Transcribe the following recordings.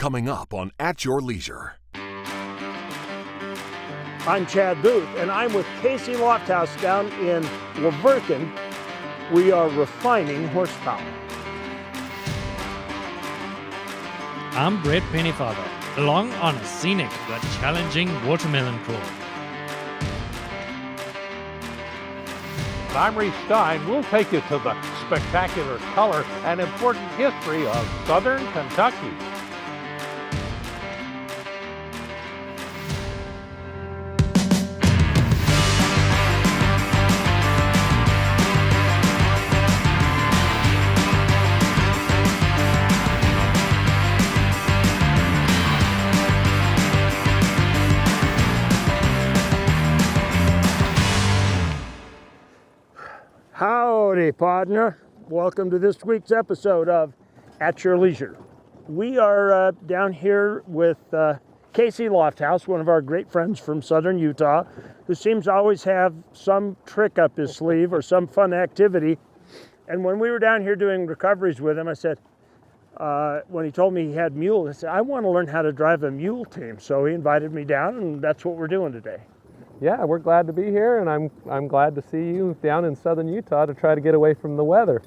coming up on At Your Leisure. I'm Chad Booth, and I'm with Casey Lofthouse down in Laverton. We are refining horsepower. I'm Brett Pennefather, along on a scenic but challenging watermelon crawl. I'm Reese Stein. We'll take you to the spectacular color and important history of Southern Kentucky. Howdy, partner. Welcome to this week's episode of At Your Leisure. We are down here with Casey Lofthouse, one of our great friends from southern Utah, who seems to always have some trick up his sleeve or some fun activity. And when we were down here doing recoveries with him, I said, when he told me he had mules, I said, I want to learn how to drive a mule team. So he invited me down, and that's what we're doing today. Yeah, we're glad to be here, and I'm glad to see you down in southern Utah to try to get away from the weather.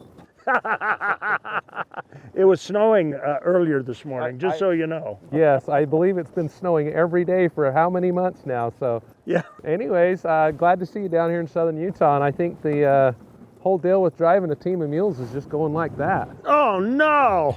It was snowing earlier this morning, just so you know. Yes, I believe it's been snowing every day for how many months now, so. Yeah. Anyways, glad to see you down here in southern Utah, and I think the whole deal with driving a team of mules is just going like that. Oh, no!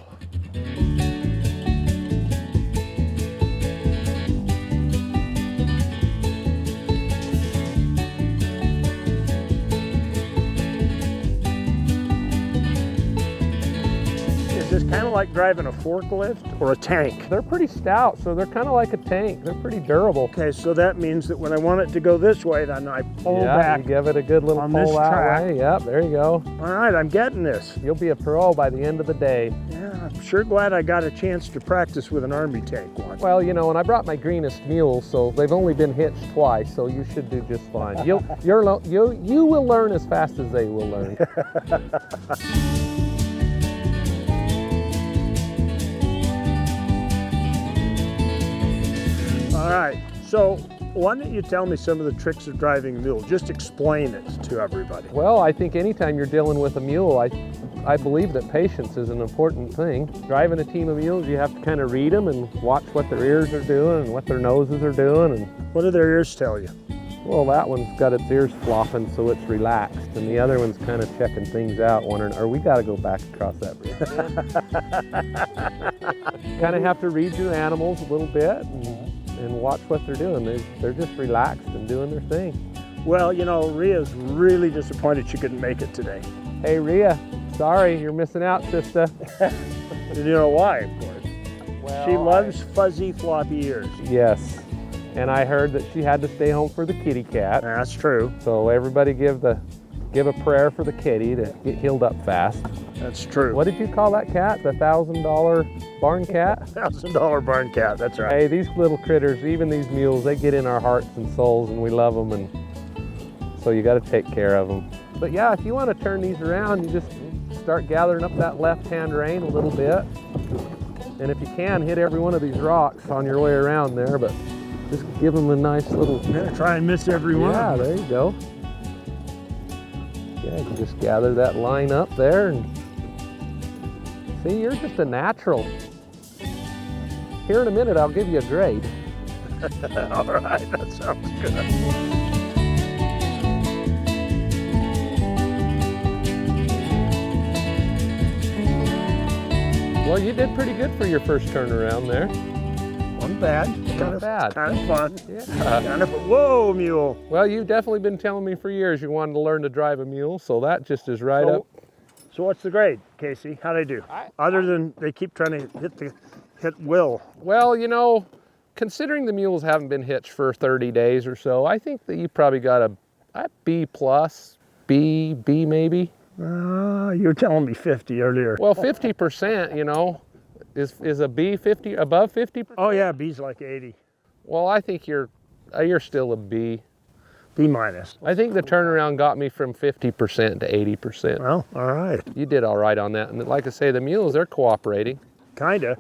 Is this kind of like driving a forklift or a tank? They're pretty stout, so they're kind of like a tank. They're pretty durable. Okay, so that means that when I want it to go this way, then I pull back. You give it a good little on pull this that track. way. Yep, there you go. All right, I'm getting this. You'll be a pro by the end of the day. Yeah, I'm sure glad I got a chance to practice with an Army tank once. Well, you know, and I brought my greenest mules, so they've only been hitched twice, so you should do just fine. You will learn as fast as they will learn. All right, so why don't you tell me some of the tricks of driving a mule? Just explain it to everybody. Well, I think anytime you're dealing with a mule, I believe that patience is an important thing. Driving a team of mules, you have to kind of read them and watch what their ears are doing and what their noses are doing. And what do their ears tell you? well, that one's got its ears flopping, so it's relaxed, and the other one's kind of checking things out, wondering, are we got to go back across that bridge? Kind of have to read your animals a little bit and watch what they're doing. They're just relaxed and doing their thing. Well, you know, Rhea's really disappointed she couldn't make it today. Hey, Rhea, sorry, you're missing out, sister. You know why, of course. Well, She loves fuzzy, floppy ears. Yes, and I heard that she had to stay home for the kitty cat. That's true. So everybody give a prayer for the kitty to get healed up fast. That's true. What did you call that cat? The $1,000 barn cat? $1,000 barn cat, that's right. Hey, these little critters, even these mules, they get in our hearts and souls, and we love them, and so you got to take care of them. But yeah, if you want to turn these around, you just start gathering up that left-hand rein a little bit. And if you can, hit every one of these rocks on your way around there, but just give them a nice little... Yeah, try and miss every one. Yeah, there you go. Yeah, you can just gather that line up there and see, you're just a natural. Here in a minute, I'll give you a grade. All right, that sounds good. Well, you did pretty good for your first turn around there. Wasn't bad. Not bad. Kind of fun. Yeah. Kind of, whoa, mule. Well, you've definitely been telling me for years you wanted to learn to drive a mule, so that just is right up. So what's the grade, Casey? How'd I do? Other than they keep trying to hit Will. Well, you know, considering the mules haven't been hitched for 30 days or so, I think that you probably got a B plus, B maybe. You were telling me 50 earlier. Well, 50%, you know, is a B 50 above 50%? Oh yeah, B's like 80. Well, I think you're still a B. B minus. I think the turnaround got me from 50% to 80%. Well, all right. You did all right on that. And like I say, the mules, they're cooperating. Kinda.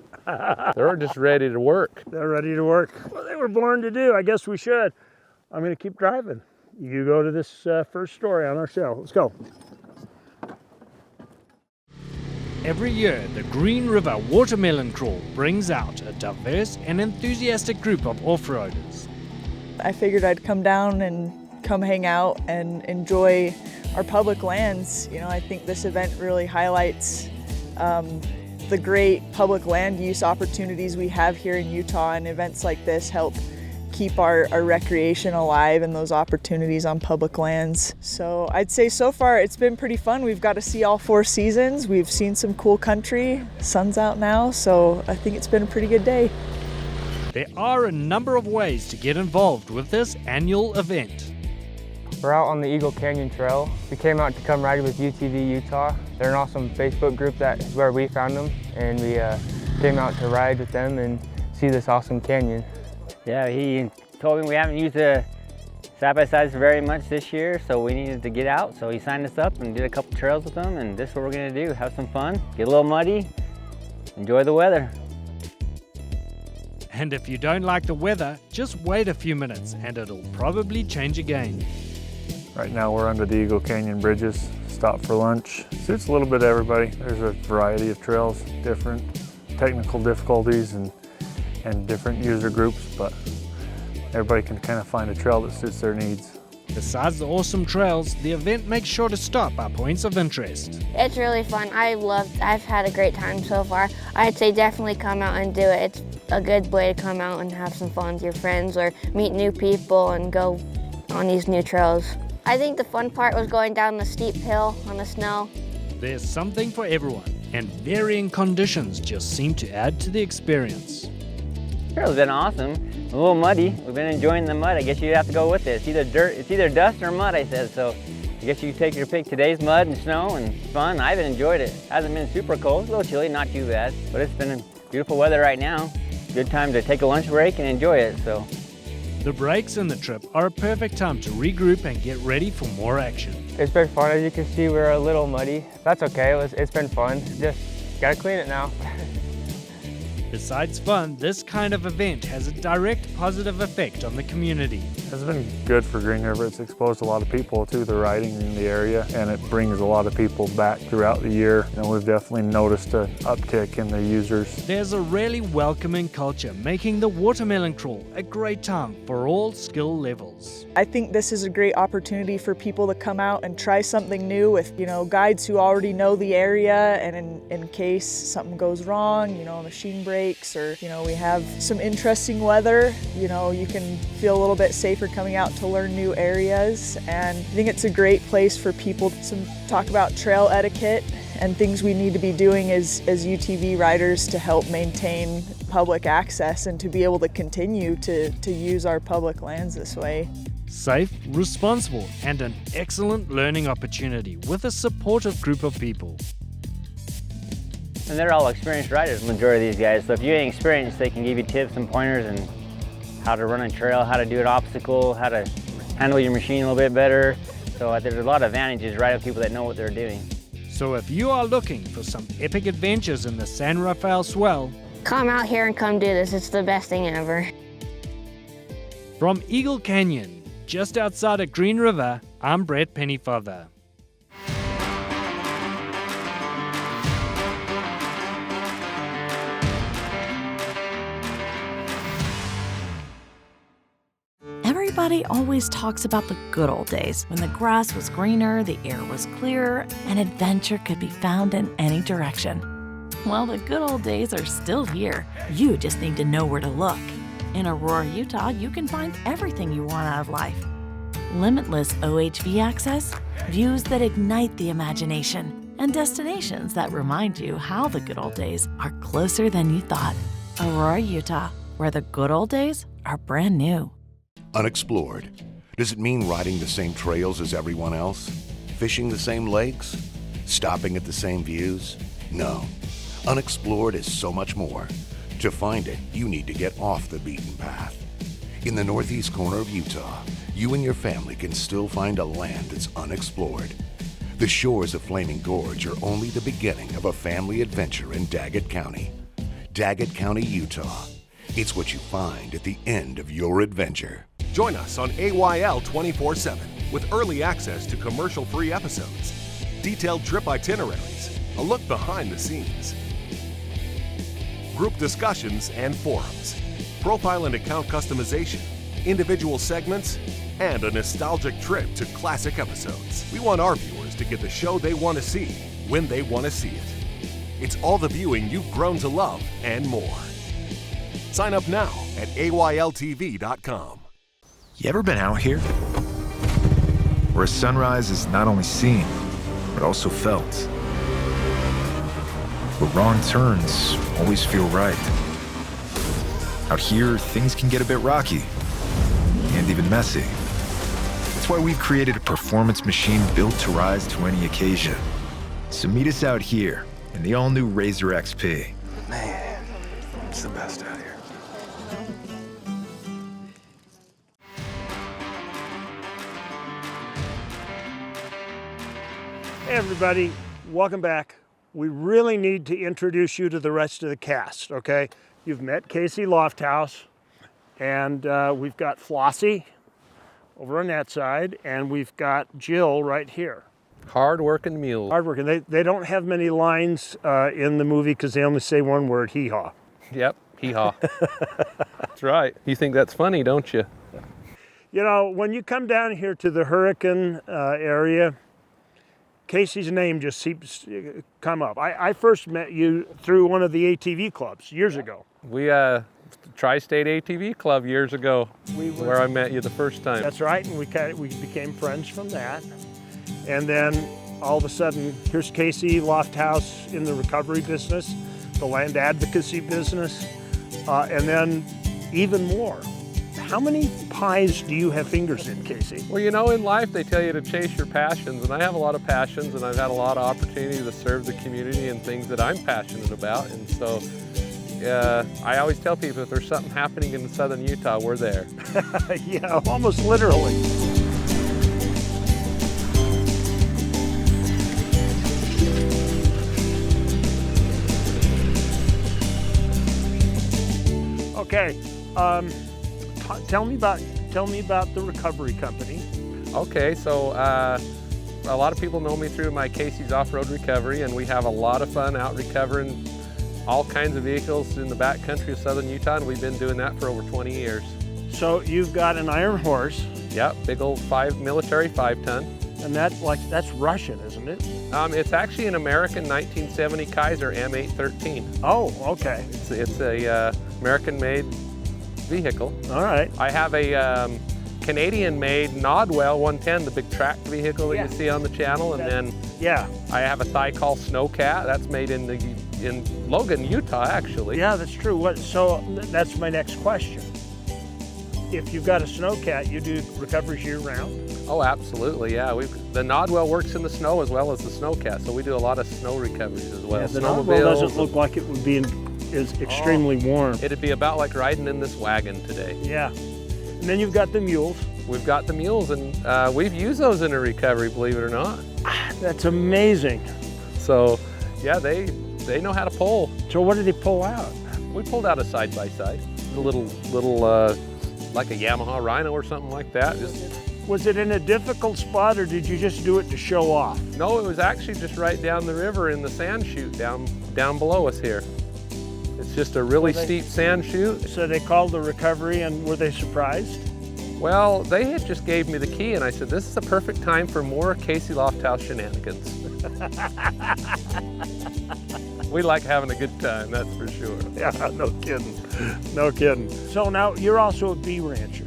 They're just ready to work. They're ready to work. Well, they were born to do. I guess we should. I'm going to keep driving. You go to this first story on our show. Let's go. Every year, the Green River Watermelon Crawl brings out a diverse and enthusiastic group of off-roaders. I figured I'd come down and come hang out and enjoy our public lands. You know, I think this event really highlights the great public land use opportunities we have here in Utah, and events like this help keep our recreation alive and those opportunities on public lands. So I'd say so far it's been pretty fun. We've got to see all 4 seasons. We've seen some cool country. Sun's out now, so I think it's been a pretty good day. There are a number of ways to get involved with this annual event. We're out on the Eagle Canyon Trail. We came out to come ride with UTV Utah. They're an awesome Facebook group. That is where we found them, and we came out to ride with them and see this awesome canyon. Yeah, he told me we haven't used the side-by-sides very much this year, so we needed to get out. So he signed us up and did a couple trails with them, and this is what we're gonna do, have some fun, get a little muddy, enjoy the weather. And if you don't like the weather, just wait a few minutes and it'll probably change again. Right now we're under the Eagle Canyon bridges, stop for lunch. Suits a little bit of everybody. There's a variety of trails, different technical difficulties and different user groups, but everybody can kind of find a trail that suits their needs. Besides the awesome trails, the event makes sure to stop at points of interest. It's really fun. I've had a great time so far. I'd say definitely come out and do it. It's a good way to come out and have some fun with your friends or meet new people and go on these new trails. I think the fun part was going down the steep hill on the snow. There's something for everyone, and varying conditions just seem to add to the experience. Trail's been awesome. A little muddy. We've been enjoying the mud. I guess you have to go with it. It's either dirt, it's either dust or mud, I said. So I guess you take your pick. Today's mud and snow and fun. I've enjoyed it. Hasn't been super cold. It's a little chilly, not too bad. But it's been beautiful weather right now. Good time to take a lunch break and enjoy it. So the breaks in the trip are a perfect time to regroup and get ready for more action. It's been fun. As you can see, we're a little muddy. That's okay. It's been fun. Just gotta clean it now. Besides fun, this kind of event has a direct positive effect on the community. It's been good for Green River. It's exposed a lot of people to the riding in the area, and it brings a lot of people back throughout the year. And we've definitely noticed an uptick in the users. There's a really welcoming culture, making the Watermelon Crawl a great time for all skill levels. I think this is a great opportunity for people to come out and try something new with, guides who already know the area, and in case something goes wrong, a machine breaks, or, we have some interesting weather, you can feel a little bit safer coming out to learn new areas. And I think it's a great place for people to talk about trail etiquette and things we need to be doing as UTV riders to help maintain public access and to be able to continue to use our public lands this way. Safe, responsible, and an excellent learning opportunity with a supportive group of people. And they're all experienced riders, the majority of these guys. So if you ain't experienced, they can give you tips and pointers and how to run a trail, how to do an obstacle, how to handle your machine a little bit better. So there's a lot of advantages riding with people that know what they're doing. So if you are looking for some epic adventures in the San Rafael Swell, come out here and come do this. It's the best thing ever. From Eagle Canyon, just outside of Green River, I'm Brett Pennefather. Everybody always talks about the good old days when the grass was greener, the air was clearer, and adventure could be found in any direction. Well, the good old days are still here. You just need to know where to look. In Aurora, Utah, you can find everything you want out of life. Limitless OHV access, views that ignite the imagination, and destinations that remind you how the good old days are closer than you thought. Aurora, Utah, where the good old days are brand new. Unexplored. Does it mean riding the same trails as everyone else? Fishing the same lakes? Stopping at the same views? No. Unexplored is so much more. To find it, you need to get off the beaten path. In the northeast corner of Utah, you and your family can still find a land that's unexplored. The shores of Flaming Gorge are only the beginning of a family adventure in Daggett County. Daggett County, Utah. It's what you find at the end of your adventure. Join us on AYL 24/7 with early access to commercial-free episodes, detailed trip itineraries, a look behind the scenes, group discussions and forums, profile and account customization, individual segments, and a nostalgic trip to classic episodes. We want our viewers to get the show they want to see when they want to see it. It's all the viewing you've grown to love and more. Sign up now at AYLTV.com. You ever been out here? Where a sunrise is not only seen, but also felt. Where wrong turns always feel right. Out here, things can get a bit rocky and even messy. That's why we've created a performance machine built to rise to any occasion. So meet us out here in the all-new Razor XP. Man, it's the best out here. Hey everybody, welcome back. We really need to introduce you to the rest of the cast, okay? You've met Casey Lofthouse, and we've got Flossy over on that side, and we've got Jill right here. Hard-working mules. Hard-working. They don't have many lines in the movie because they only say one word, hee-haw. Yep, hee-haw. That's right. You think that's funny, don't you? You know, when you come down here to the Hurricane area, Casey's name just seems to come up. I first met you through one of the ATV clubs years ago. We Tri-State ATV Club years ago, where I met you the first time. That's right, and we became friends from that. And then all of a sudden, here's Casey Lofthouse in the recovery business, the land advocacy business, and then even more. How many pies do you have fingers in, Casey? Well, you know, in life they tell you to chase your passions, and I have a lot of passions, and I've had a lot of opportunity to serve the community and things that I'm passionate about. And so I always tell people if there's something happening in southern Utah, we're there. Yeah, almost literally. Okay. Tell me about the recovery company. Okay, so a lot of people know me through my Casey's Off-Road Recovery, and we have a lot of fun out recovering all kinds of vehicles in the backcountry of southern Utah, and we've been doing that for over 20 years. So you've got an iron horse. Yep, big old military 5-ton. And that's Russian, isn't it? It's actually an American 1970 Kaiser M813. Oh, okay. It's a American-made vehicle. All right. I have a Canadian-made Nodwell 110, the big tracked vehicle that you see on the channel, and then I have a Thai-Call Snowcat. That's made in Logan, Utah, actually. Yeah, that's true. So that's my next question. If you've got a Snowcat, you do recoveries year-round? Oh, absolutely, yeah. The Nodwell works in the snow as well as the Snowcat, so we do a lot of snow recoveries as well. Yeah, the Nodwell doesn't look like it would be extremely warm. It'd be about like riding in this wagon today. Yeah. And then you've got the mules. We've got the mules, and we've used those in a recovery, believe it or not. That's amazing. So, yeah, they know how to pull. So what did they pull out? We pulled out a side-by-side, a little like a Yamaha Rhino or something like that. Was it in a difficult spot, or did you just do it to show off? No, it was actually just right down the river in the sand chute down below us here. It's just a really steep sand chute. So they called the recovery, and were they surprised? Well, they had just gave me the key, and I said, this is the perfect time for more Casey Lofthouse shenanigans. We like having a good time, that's for sure. Yeah, no kidding. No kidding. So now you're also a bee rancher.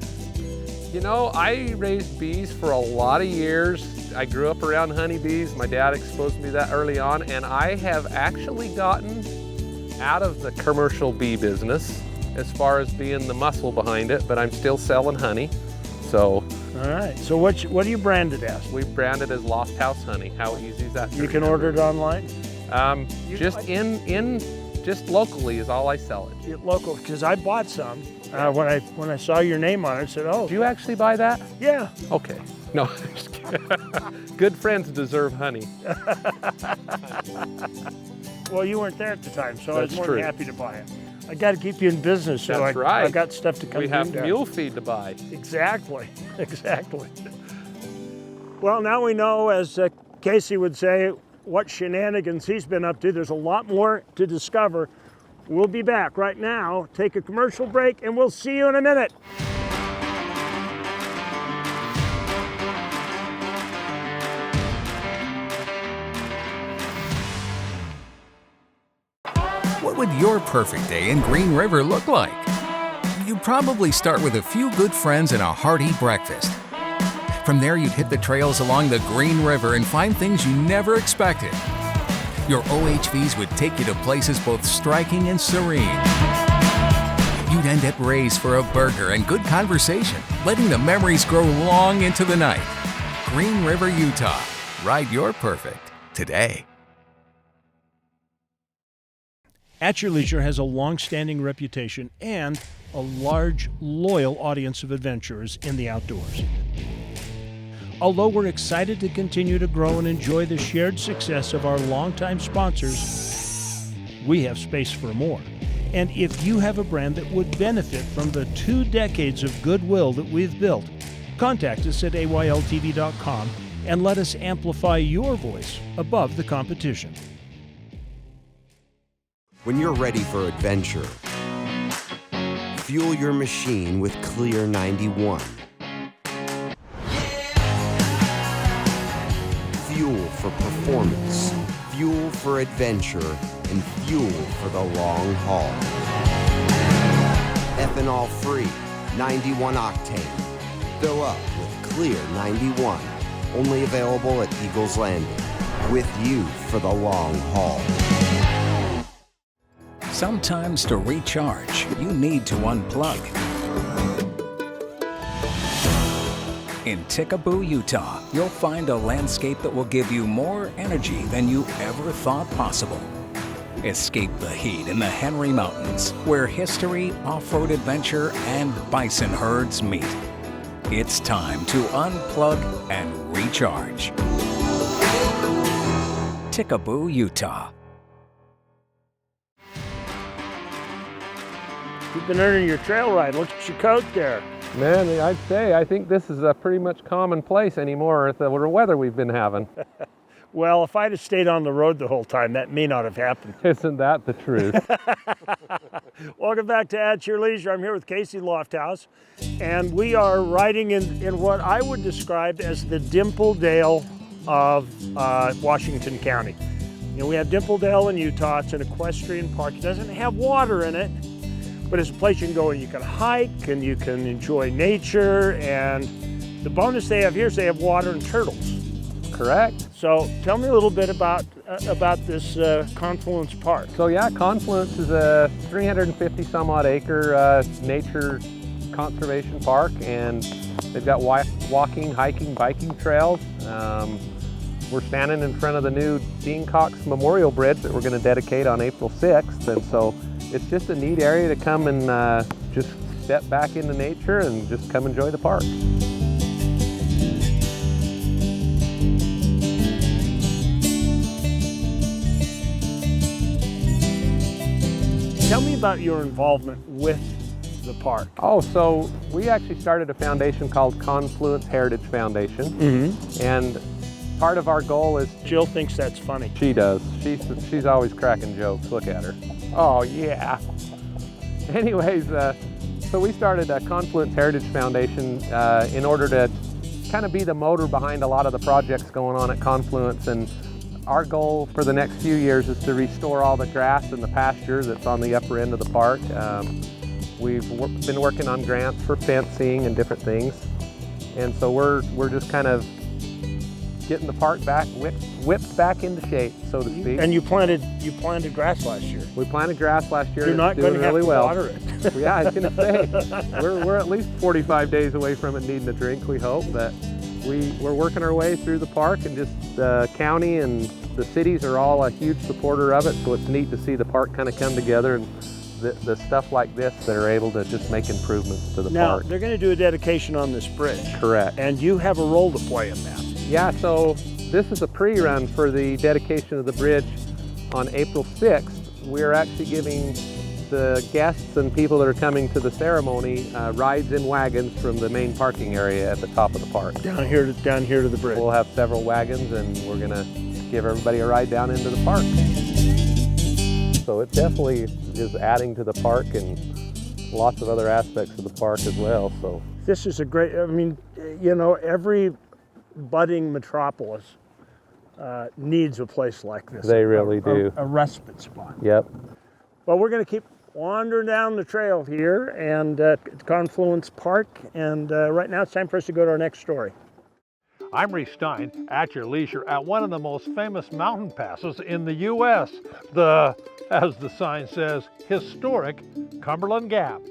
You know, I raised bees for a lot of years. I grew up around honeybees. My dad exposed me to that early on, and I have actually gotten out of the commercial bee business as far as being the muscle behind it, but I'm still selling honey. So. All right. So what do you brand it as? We brand it as Lofthouse Honey. How easy is that? You can order it online? Just locally is all I sell it. Local, because I bought some. When I saw your name on it, I said, oh. Did you actually buy that? Yeah. Okay. No, just kidding. Good friends deserve honey. Well, you weren't there at the time, so I was That's more true. than happy to buy it. I got to keep you in business, so That's I right. got stuff to come We have down. mule feed to buy. Exactly, exactly. Well, now we know, as Casey would say, what shenanigans he's been up to. There's a lot more to discover. We'll be back right now, take a commercial break, and we'll see you in a minute. What would your perfect day in Green River look like? You'd probably start with a few good friends and a hearty breakfast. From there, you'd hit the trails along the Green River and find things you never expected. Your OHVs would take you to places both striking and serene. You'd end at Ray's for a burger and good conversation, letting the memories grow long into the night. Green River, Utah. Ride your perfect today. At Your Leisure has a long-standing reputation and a large, loyal audience of adventurers in the outdoors. Although we're excited to continue to grow and enjoy the shared success of our longtime sponsors, we have space for more. And if you have a brand that would benefit from the 2 decades of goodwill that we've built, contact us at ayltv.com and let us amplify your voice above the competition. When you're ready for adventure, fuel your machine with Clear 91. Fuel for performance, fuel for adventure, and fuel for the long haul. Ethanol-free, 91 octane. Fill up with Clear 91. Only available at Eagles Landing. With you for the long haul. Sometimes to recharge, you need to unplug. In Tickaboo, Utah, you'll find a landscape that will give you more energy than you ever thought possible. Escape the heat in the Henry Mountains, where history, off-road adventure, and bison herds meet. It's time to unplug and recharge. Tickaboo, Utah. You've been earning your trail ride. Look at your coat there. Man, I'd say I think this is pretty much commonplace anymore with the weather we've been having. Well, if I'd have stayed on the road the whole time, that may not have happened. Isn't that the truth? Welcome back to At Your Leisure. I'm here with Casey Lofthouse, and we are riding in what I would describe as the Dimple Dale of Washington County. You know, we have Dimple Dale in Utah. It's an equestrian park. It doesn't have water in it, but it's a place you can go and you can hike and you can enjoy nature. And the bonus they have here is they have water and turtles. Correct. So tell me a little bit about this Confluence Park. So yeah, Confluence is a 350 some odd acre nature conservation park, and they've got walking, hiking, biking trails. We're standing in front of the new Dean Cox Memorial Bridge that we're going to dedicate on April 6th, and so it's just a neat area to come and just step back into nature and just come enjoy the park. Tell me about your involvement with the park. Oh, so we actually started a foundation called Confluence Heritage Foundation, and part of our goal is... Jill thinks that's funny. She does. She's always cracking jokes. Look at her. Oh, yeah. Anyways, so we started a Confluence Heritage Foundation in order to kind of be the motor behind a lot of the projects going on at Confluence, and our goal for the next few years is to restore all the grass and the pasture that's on the upper end of the park. We've been working on grants for fencing and different things, and so we're just kind of getting the park back, whipped back into shape, so to speak. And you planted grass last year. We planted grass last year. You're not going to have to water it. Yeah, I was going to say, we're at least 45 days away from it needing a drink, we hope. But we're working our way through the park, and just the county and the cities are all a huge supporter of it, so it's neat to see the park kind of come together and the stuff like this that are able to just make improvements to the park. Now, they're going to do a dedication on this bridge. Correct. And you have a role to play in that. Yeah, so this is a pre-run for the dedication of the bridge. on April 6th, we're actually giving the guests and people that are coming to the ceremony rides in wagons from the main parking area at the top of the park. Down here to the bridge. We'll have several wagons, and we're gonna give everybody a ride down into the park. So it definitely is adding to the park and lots of other aspects of the park as well. So this is a great, I mean, you know, every budding metropolis needs a place like this. They really do. A respite spot. Yep. Well, we're going to keep wandering down the trail here and Confluence Park, and right now it's time for us to go to our next story. I'm Reese Stein, at your leisure, at one of the most famous mountain passes in the U.S., the, as the sign says, historic Cumberland Gap.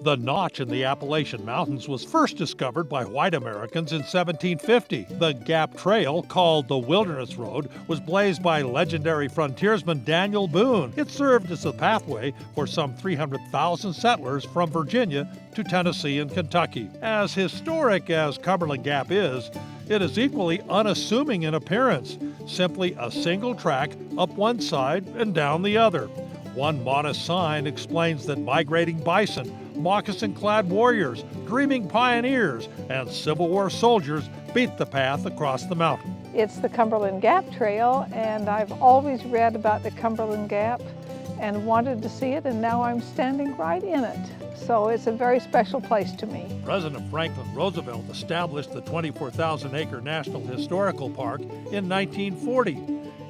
The notch in the Appalachian Mountains was first discovered by white Americans in 1750. The Gap Trail, called the Wilderness Road, was blazed by legendary frontiersman Daniel Boone. It served as a pathway for some 300,000 settlers from Virginia to Tennessee and Kentucky. As historic as Cumberland Gap is, it is equally unassuming in appearance, simply a single track up one side and down the other. One modest sign explains that migrating bison, moccasin-clad warriors, dreaming pioneers, and Civil War soldiers beat the path across the mountain. It's the Cumberland Gap Trail, and I've always read about the Cumberland Gap and wanted to see it, and now I'm standing right in it. So it's a very special place to me. President Franklin Roosevelt established the 24,000-acre National Historical Park in 1940.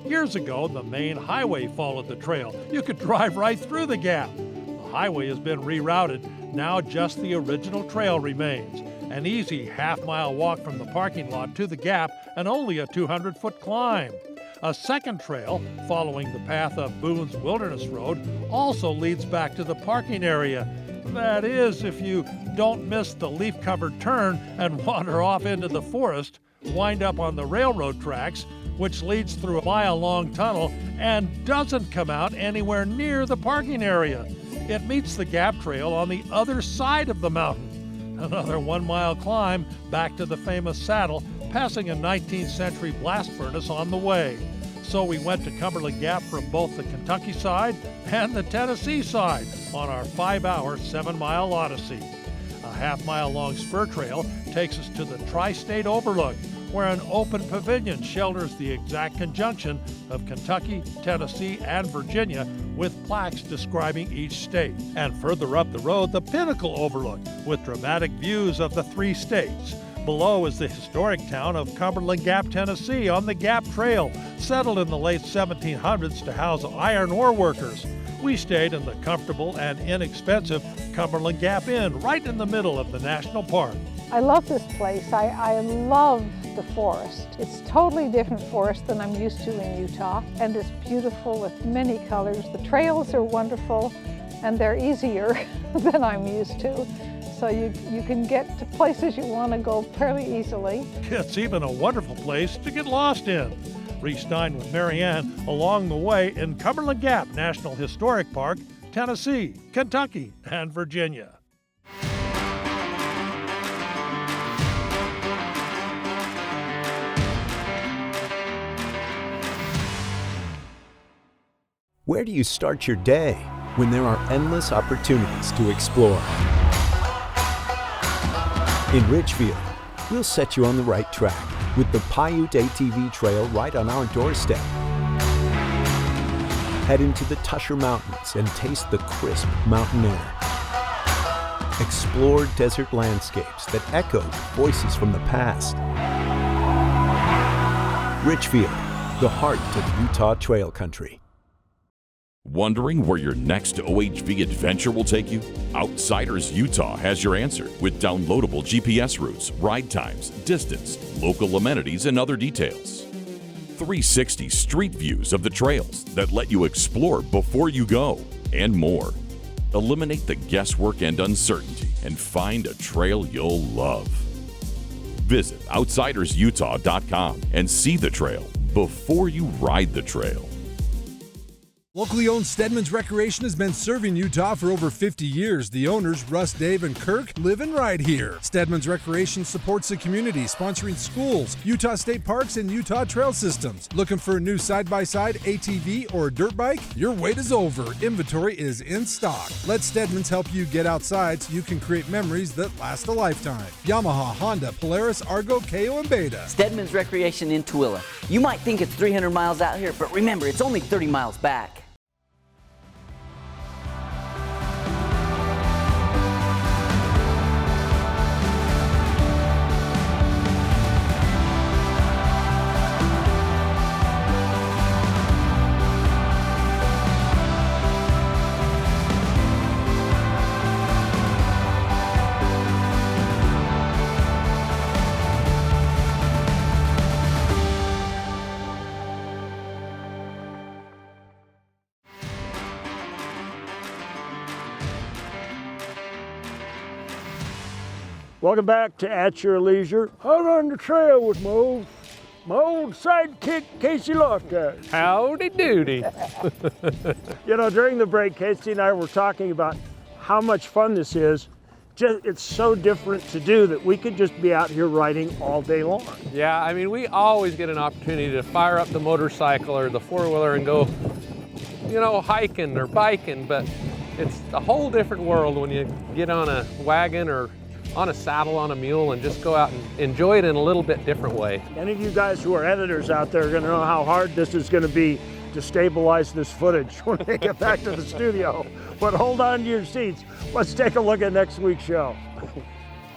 Years ago, the main highway followed the trail. You could drive right through the gap. The highway has been rerouted. Now just the original trail remains. An easy half-mile walk from the parking lot to the gap and only a 200-foot climb. A second trail, following the path of Boone's Wilderness Road, also leads back to the parking area. That is, if you don't miss the leaf-covered turn and wander off into the forest, wind up on the railroad tracks, which leads through a mile-long tunnel and doesn't come out anywhere near the parking area. It meets the Gap Trail on the other side of the mountain. Another 1 mile climb back to the famous saddle, passing a 19th century blast furnace on the way. So we went to Cumberland Gap from both the Kentucky side and the Tennessee side on our 5-hour, 7-mile odyssey. A half-mile long spur trail takes us to the Tri-State Overlook, where an open pavilion shelters the exact conjunction of Kentucky, Tennessee, and Virginia with plaques describing each state. And further up the road, the Pinnacle Overlook with dramatic views of the 3 states. Below is the historic town of Cumberland Gap, Tennessee on the Gap Trail, settled in the late 1700s to house iron ore workers. We stayed in the comfortable and inexpensive Cumberland Gap Inn right in the middle of the national park. I love this place. I love the forest. It's totally different forest than I'm used to in Utah, and it's beautiful with many colors. The trails are wonderful, and they're easier than I'm used to. So you can get to places you want to go fairly easily. It's even a wonderful place to get lost in. Reese Stein with Marianne along the way in Cumberland Gap National Historic Park, Tennessee, Kentucky, and Virginia. Where do you start your day when there are endless opportunities to explore? In Ridgefield, we'll set you on the right track with the Paiute ATV Trail right on our doorstep. Head into the Tusher Mountains and taste the crisp mountain air. Explore desert landscapes that echo voices from the past. Ridgefield, the heart of Utah Trail Country. Wondering where your next OHV adventure will take you? Outsiders Utah has your answer with downloadable GPS routes, ride times, distance, local amenities, and other details. 360 street views of the trails that let you explore before you go, and more. Eliminate the guesswork and uncertainty and find a trail you'll love. Visit outsidersutah.com and see the trail before you ride the trail. Locally owned Stedman's Recreation has been serving Utah for over 50 years. The owners, Russ, Dave, and Kirk, live and ride here. Stedman's Recreation supports the community, sponsoring schools, Utah state parks, and Utah trail systems. Looking for a new side-by-side, ATV, or dirt bike? Your wait is over. Inventory is in stock. Let Stedman's help you get outside so you can create memories that last a lifetime. Yamaha, Honda, Polaris, Argo, KO, and Beta. Stedman's Recreation in Tooele. You might think it's 300 miles out here, but remember, it's only 30 miles back. Welcome back to At Your Leisure. Out on the trail with my old sidekick, Casey Lofthouse. Howdy doody. You know, during the break, Casey and I were talking about how much fun this is. It's so different to do that we could just be out here riding all day long. Yeah, I mean, we always get an opportunity to fire up the motorcycle or the four-wheeler and go, you know, hiking or biking, but it's a whole different world when you get on a wagon or on a saddle on a mule and just go out and enjoy it in a little bit different way. Any of you guys who are editors out there are going to know how hard this is going to be to stabilize this footage when they get back to the studio. But hold on to your seats. Let's take a look at next week's show.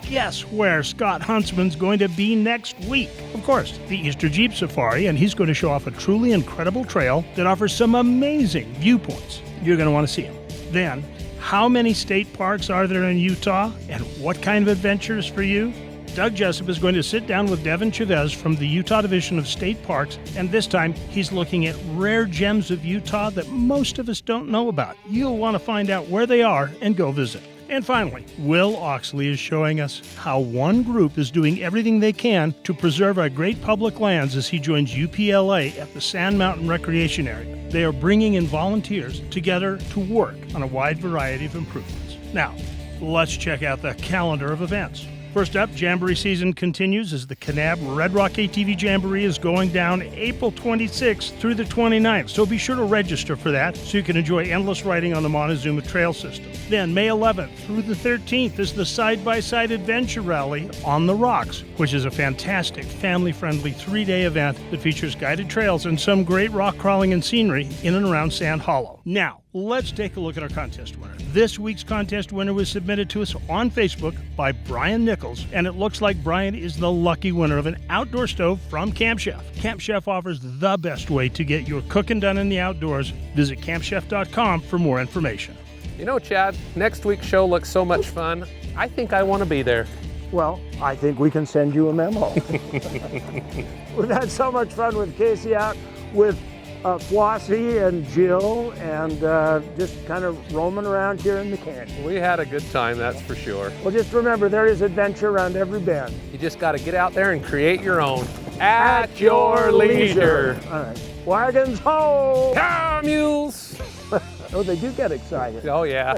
Guess where Scott Huntsman's going to be next week? Of course, the Easter Jeep Safari, and he's going to show off a truly incredible trail that offers some amazing viewpoints. You're going to want to see him. Then, how many state parks are there in Utah, and what kind of adventures for you? Doug Jessup is going to sit down with Devin Chavez from the Utah Division of State Parks, and this time he's looking at rare gems of Utah that most of us don't know about. You'll want to find out where they are and go visit. And finally, Will Oxley is showing us how one group is doing everything they can to preserve our great public lands as he joins UPLA at the Sand Mountain Recreation Area. They are bringing in volunteers together to work on a wide variety of improvements. Now, let's check out the calendar of events. First up, Jamboree season continues as the Kanab Red Rock ATV Jamboree is going down April 26th through the 29th, so be sure to register for that so you can enjoy endless riding on the Montezuma Trail System. Then May 11th through the 13th is the Side-by-Side Adventure Rally on the Rocks, which is a fantastic family-friendly 3-day event that features guided trails and some great rock crawling and scenery in and around Sand Hollow. Now, let's take a look at our contest winner. This week's contest winner was submitted to us on Facebook by Brian Nichols, and it looks like Brian is the lucky winner of an outdoor stove from Camp Chef. Camp Chef offers the best way to get your cooking done in the outdoors. Visit campchef.com for more information. You know, Chad, next week's show looks so much fun. I think I want to be there. Well, I think we can send you a memo. We've had so much fun with Casey out with Flossy and Jill, and just kind of roaming around here in the canyon. We had a good time, that's for sure. Well, just remember, there is adventure around every bend. You just got to get out there and create your own. At your leisure. All right. Wagons home! Come, mules! Oh, they do get excited. Oh, yeah.